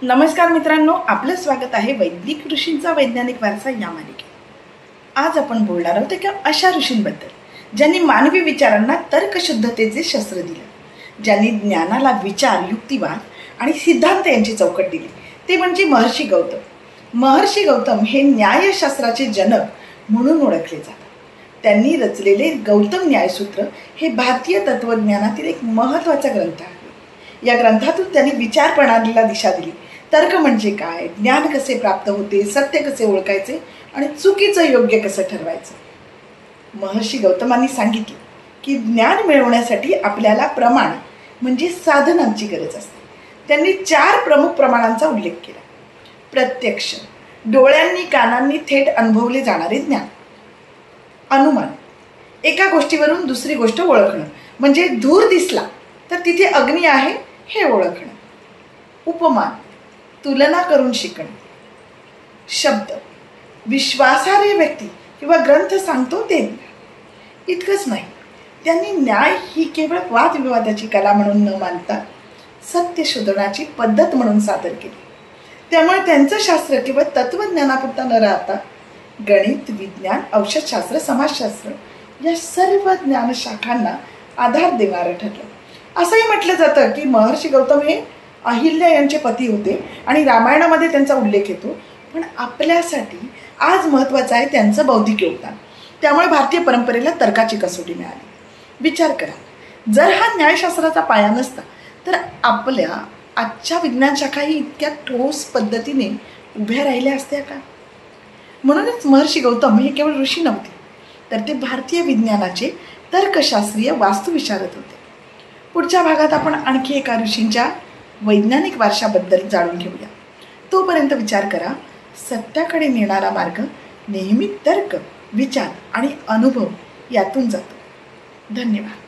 नमस्कार मित्रांनो, आपलं स्वागत आहे वैदिक ऋषींचा वैज्ञानिक वारसा या मालिकेत। आज आपण बोलणार आहोत एका अशा ऋषींबद्दल ज्यांनी मानवी विचारांना तर्कशुद्धतेचे शस्त्र दिले, ज्यांनी ज्ञानाला विचार, युक्तिवाद आणि सिद्धांत यांची चौकट दिली। ते म्हणजे महर्षी गौतम। महर्षी गौतम हे न्यायशास्त्राचे जनक म्हणून ओळखले जातात। त्यांनी रचलेले गौतम न्यायसूत्र हे भारतीय तत्वज्ञानातील एक महत्त्वाचा ग्रंथ आहे। या ग्रंथातून त्यांनी विचार प्रणालीला दिशा दिली। तर्क म्हणजे काय, ज्ञान कसे प्राप्त होते, सत्य कसे ओळखायचे आणि चुकीचं योग्य कसं ठरवायचं। महर्षी गौतमांनी सांगितले की ज्ञान मिळवण्यासाठी आपल्याला प्रमाण म्हणजे साधनांची गरज असते। त्यांनी 4 प्रमुख प्रमाणांचा उल्लेख केला। प्रत्यक्ष, डोळ्यांनी कानांनी थेट अनुभवले जाणारे ज्ञान। अनुमान, एका गोष्टीवरून दुसरी गोष्ट ओळखणं, म्हणजे धूर दिसला तर तिथे अग्नी आहे हे ओळखणं। उपमान, तुलना करून शिकणं। शब्द, विश्वासार्ह व्यक्ती किंवा ग्रंथ सांगतो ते ज्ञान। इतकंच नाही, त्यांनी न्याय ही केवळ वादविवादाची कला म्हणून न मानता सत्य शोधण्याची पद्धत म्हणून सादर केली। त्यामुळे त्यांचं शास्त्र केवळ तत्वज्ञानापुरता न राहता गणित, विज्ञान, औषधशास्त्र, समाजशास्त्र या सर्व ज्ञानशाखांना आधार देणारं ठरलं। असंही म्हटलं जातं की महर्षी गौतम हे अहिल्या यांचे पती होते आणि रामायणामध्ये त्यांचा उल्लेख येतो। पण आपल्यासाठी आज महत्त्वाचं आहे त्यांचं बौद्धिक योगदान। त्यामुळे भारतीय परंपरेला तर्काची कसोटी मिळाली। विचार करा, जर हा न्यायशास्त्राचा पाया नसता तर आपल्या आजच्या विज्ञान शाखाही इतक्या ठोस पद्धतीने उभ्या राहिल्या असत्या का? म्हणूनच महर्षी गौतम हे केवळ ऋषी नव्हते, तर ते भारतीय विज्ञानाचे तर्कशास्त्रीय वास्तुविशारद होते। पुढच्या भागात आपण आणखी एका ऋषींच्या वैज्ञानिक वारशाबद्दल जाणून घेऊया। तोपर्यंत विचार करा, सत्याकडे नेणारा मार्ग नेहमी तर्क, विचार आणि अनुभव यातून जातो। धन्यवाद।